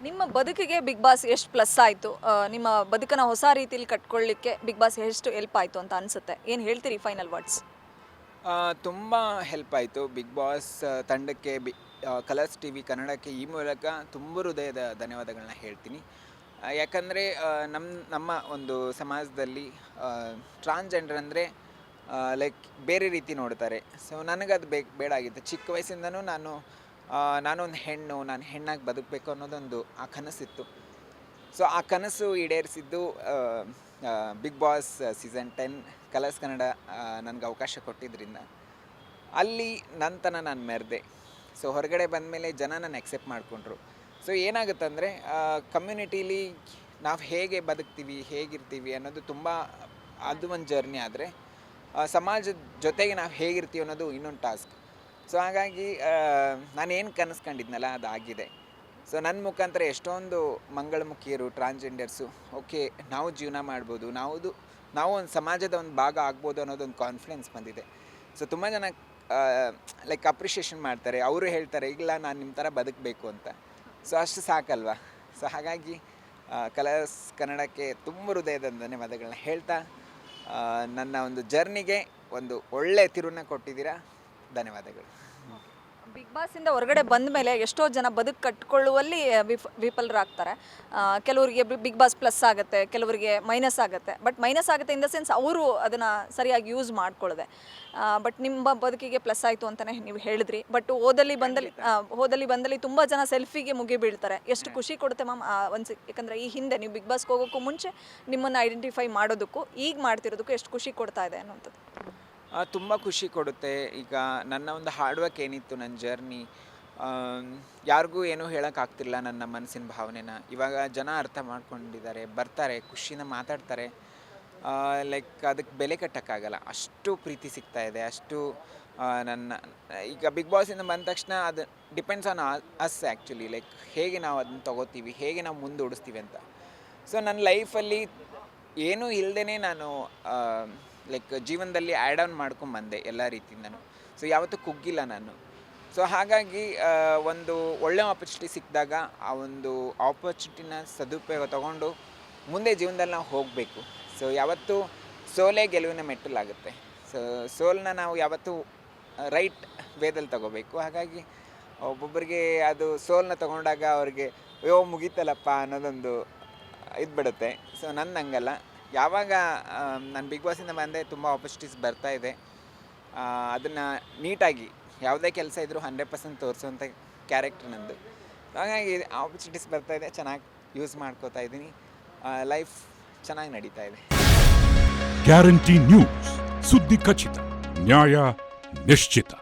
ನಿಮ್ಮ ಬದುಕಿಗೆ big boss ಎಷ್ಟು ಪ್ಲಸ್ ಆಯಿತು? ನಿಮ್ಮ ಬದುಕನ್ನು ಹೊಸ ರೀತಿಯಲ್ಲಿ ಕಟ್ಕೊಳ್ಳಿಕ್ಕೆ ಬಿಗ್ ಬಾಸ್ ಎಷ್ಟು ಹೆಲ್ಪ್ ಆಯಿತು ಅಂತ ಅನಿಸುತ್ತೆ? ಏನು ಹೇಳ್ತೀರಿ ಫೈನಲ್ ವರ್ಡ್ಸ್? ತುಂಬ ಹೆಲ್ಪ್ ಆಯಿತು ಬಿಗ್ ಬಾಸ್ ತಂಡಕ್ಕೆ ಕಲರ್ಸ್ ಟಿ ವಿ ಕನ್ನಡಕ್ಕೆ ಈ ಮೂಲಕ ತುಂಬ ಹೃದಯದ ಧನ್ಯವಾದಗಳನ್ನ ಹೇಳ್ತೀನಿ. ಯಾಕಂದರೆ ನಮ್ಮ ಒಂದು ಸಮಾಜದಲ್ಲಿ ಟ್ರಾನ್ಸ್ಜೆಂಡರ್ ಅಂದರೆ ಲೈಕ್ ಬೇರೆ ರೀತಿ ನೋಡ್ತಾರೆ. ಸೊ ನನಗದು ಬೇಡ ಆಗಿತ್ತು. ಚಿಕ್ಕ ವಯಸ್ಸಿಂದನೂ ನಾನೊಂದು ಹೆಣ್ಣು, ನಾನು ಹೆಣ್ಣಾಗಿ ಬದುಕಬೇಕು ಅನ್ನೋದೊಂದು ಆ ಕನಸಿತ್ತು. ಸೊ ಆ ಕನಸು ಈಡೇರಿಸಿದ್ದು Big Boss season 10 Colors Kannada ನನಗೆ ಅವಕಾಶ ಕೊಟ್ಟಿದ್ದರಿಂದ ಅಲ್ಲಿ ನಂತನ ನಾನು ಮೆರೆದೆ. ಸೊ ಹೊರಗಡೆ ಬಂದಮೇಲೆ ಜನ ನನ್ನ ಎಕ್ಸೆಪ್ಟ್ ಮಾಡಿಕೊಂಡ್ರು. ಸೊ ಏನಾಗುತ್ತಂದರೆ ಕಮ್ಯುನಿಟೀಲಿ ನಾವು ಹೇಗೆ ಬದುಕ್ತೀವಿ, ಹೇಗಿರ್ತೀವಿ ಅನ್ನೋದು ತುಂಬ ಅದು ಒಂದು ಜರ್ನಿ. ಆದರೆ ಸಮಾಜದ ಜೊತೆಗೆ ನಾವು ಹೇಗಿರ್ತೀವಿ ಅನ್ನೋದು ಇನ್ನೊಂದು ಟಾಸ್ಕ್. ಸೊ ಹಾಗಾಗಿ ನಾನೇನು ಕನಸ್ಕೊಂಡಿದ್ನಲ್ಲ ಅದಾಗಿದೆ. ಸೊ ನನ್ನ ಮುಖಾಂತರ ಎಷ್ಟೊಂದು ಮಂಗಳಮುಖಿಯರು, ಟ್ರಾನ್ಸ್ಜೆಂಡರ್ಸು ಓಕೆ ನಾವು ಜೀವನ ಮಾಡ್ಬೋದು, ನಾವು ಒಂದು ಸಮಾಜದ ಒಂದು ಭಾಗ ಆಗ್ಬೋದು ಅನ್ನೋದೊಂದು ಕಾನ್ಫಿಡೆನ್ಸ್ ಬಂದಿದೆ. ಸೊ ತುಂಬ ಜನ ಲೈಕ್ ಅಪ್ರಿಷಿಯೇಷನ್ ಮಾಡ್ತಾರೆ. ಅವರು ಹೇಳ್ತಾರೆ ಇಲ್ಲ ನಾನು ನಿಮ್ಮ ಥರ ಬದುಕಬೇಕು ಅಂತ. ಸೊ ಅಷ್ಟು ಸಾಕಲ್ವಾ. ಸೊ ಹಾಗಾಗಿ ಕಲರ್ಸ್ ಕನ್ನಡಕ್ಕೆ ತುಂಬ ಹೃದಯದ ಧನ್ಯವಾದಗಳನ್ನ ಹೇಳ್ತಾ ನನ್ನ ಒಂದು ಜರ್ನಿಗೆ ಒಂದು ಒಳ್ಳೆಯ ತಿರುವನ್ನ ಕೊಟ್ಟಿದ್ದೀರಾ. ಧನ್ಯವಾದಗಳು. ಬಿಗ್ ಬಾಸಿಂದ ಹೊರಗಡೆ ಬಂದ ಮೇಲೆ ಎಷ್ಟೋ ಜನ ಬದುಕು ಕಟ್ಕೊಳ್ಳುವಲ್ಲಿ ವಿಫಲರಾಗ್ತಾರೆ. ಕೆಲವರಿಗೆ ಬಿಗ್ ಬಾಸ್ ಪ್ಲಸ್ ಆಗುತ್ತೆ, ಕೆಲವರಿಗೆ ಮೈನಸ್ ಆಗುತ್ತೆ. ಬಟ್ ಮೈನಸ್ ಆಗುತ್ತೆ ಇನ್ ದ ಸೆನ್ಸ್ ಅವರು ಅದನ್ನು ಸರಿಯಾಗಿ ಯೂಸ್ ಮಾಡ್ಕೊಳ್ಳದೆ. ಬಟ್ ನಿಮ್ಮ ಬದುಕಿಗೆ ಪ್ಲಸ್ ಆಯಿತು ಅಂತಲೇ ನೀವು ಹೇಳಿದ್ರಿ. ಬಟ್ ಹೋದಲ್ಲಿ ಬಂದಲ್ಲಿ ತುಂಬ ಜನ ಸೆಲ್ಫಿಗೆ ಮುಗಿ ಬೀಳ್ತಾರೆ. ಎಷ್ಟು ಖುಷಿ ಕೊಡುತ್ತೆ ಮ್ಯಾಮ್ ಯಾಕಂದರೆ ಈ ಹಿಂದೆ ನೀವು ಬಿಗ್ ಬಾಸ್ಗೆ ಹೋಗೋಕ್ಕೂ ಮುಂಚೆ ನಿಮ್ಮನ್ನು ಐಡೆಂಟಿಫೈ ಮಾಡೋದಕ್ಕೂ ಈಗ ಮಾಡ್ತಿರೋದಕ್ಕೂ ಎಷ್ಟು ಖುಷಿ ಕೊಡ್ತಾ ಇದೆ ಅನ್ನೋಂಥದ್ದು? ತುಂಬ ಖುಷಿ ಕೊಡುತ್ತೆ. ಈಗ ನನ್ನ ಒಂದು ಹಾರ್ಡ್ ವರ್ಕ್ ಏನಿತ್ತು, ನನ್ನ ಜರ್ನಿ ಯಾರಿಗೂ ಏನೂ ಹೇಳೋಕ್ಕಾಗ್ತಿಲ್ಲ ನನ್ನ ಮನಸ್ಸಿನ ಭಾವನೆನ. ಇವಾಗ ಜನ ಅರ್ಥ ಮಾಡ್ಕೊಂಡಿದ್ದಾರೆ, ಬರ್ತಾರೆ, ಖುಷಿನ ಮಾತಾಡ್ತಾರೆ. ಲೈಕ್ ಅದಕ್ಕೆ ಬೆಲೆ ಕಟ್ಟೋಕ್ಕಾಗಲ್ಲ, ಅಷ್ಟು ಪ್ರೀತಿ ಸಿಗ್ತಾ ಇದೆ. ಅಷ್ಟು ಈಗ ಬಿಗ್ ಬಾಸಿಂದ ಬಂದ ತಕ್ಷಣ ಅದು depends on us actually. Like ಹೇಗೆ ನಾವು ಅದನ್ನು ತೊಗೋತೀವಿ, ಹೇಗೆ ನಾವು ಮುಂದೂಡಿಸ್ತೀವಿ ಅಂತ. ಸೊ ನನ್ನ ಲೈಫಲ್ಲಿ ಏನೂ ಇಲ್ಲದೇ ನಾನು ಲೈಕ್ ಜೀವನದಲ್ಲಿ ಆ್ಯಡ್ ಆನ್ ಮಾಡ್ಕೊಂಬಂದೆ ಎಲ್ಲ ರೀತಿಯಿಂದನೂ. ಸೊ ಯಾವತ್ತೂ ಕುಗ್ಗಿಲ್ಲ ನಾನು. ಸೊ ಹಾಗಾಗಿ ಒಂದು ಒಳ್ಳೆ ಆಪರ್ಚುನಿಟಿ ಸಿಕ್ಕಿದಾಗ ಆ ಒಂದು ಆಪರ್ಚುನಿಟಿನ ಸದುಪಯೋಗ ತೊಗೊಂಡು ಮುಂದೆ ಜೀವನದಲ್ಲಿ ನಾವು ಹೋಗಬೇಕು. ಸೊ ಯಾವತ್ತೂ ಸೋಲೇ ಗೆಲುವಿನ ಮೆಟ್ಟಲಾಗುತ್ತೆ. ಸೊ ಸೋಲನ್ನ ನಾವು ಯಾವತ್ತೂ ರೈಟ್ ವೇದಲ್ಲಿ ತೊಗೋಬೇಕು. ಹಾಗಾಗಿ ಒಬ್ಬೊಬ್ಬರಿಗೆ ಅದು ಸೋಲನ್ನ ತೊಗೊಂಡಾಗ ಅವ್ರಿಗೆ ಅಯ್ಯೋ ಮುಗೀತಲ್ಲಪ್ಪ ಅನ್ನೋದೊಂದು ಇದು ಬಿಡುತ್ತೆ. ಸೊ ಹಂಗಲ್ಲ. ಯಾವಾಗ ನಾನು ಬಿಗ್ ಬಾಸಿಂದ ಬಂದೆ ತುಂಬ ಆಪರ್ಚುನಿಟೀಸ್ ಬರ್ತಾಯಿದೆ. ಅದನ್ನು ನೀಟಾಗಿ ಯಾವುದೇ ಕೆಲಸ ಇದ್ದರೂ 100% ತೋರಿಸೋಂಥ ಕ್ಯಾರೆಕ್ಟರ್ ನಂದು. ಹಾಗಾಗಿ ಆಪರ್ಚುನಿಟೀಸ್ ಬರ್ತಾಯಿದೆ, ಚೆನ್ನಾಗಿ ಯೂಸ್ ಮಾಡ್ಕೋತಾ ಇದ್ದೀನಿ. ಲೈಫ್ ಚೆನ್ನಾಗಿ ನಡೀತಾ ಇದೆ. ಗ್ಯಾರಂಟಿ ನ್ಯೂಸ್, ಸುದ್ದಿ ಖಚಿತ, ನ್ಯಾಯ ನಿಶ್ಚಿತ.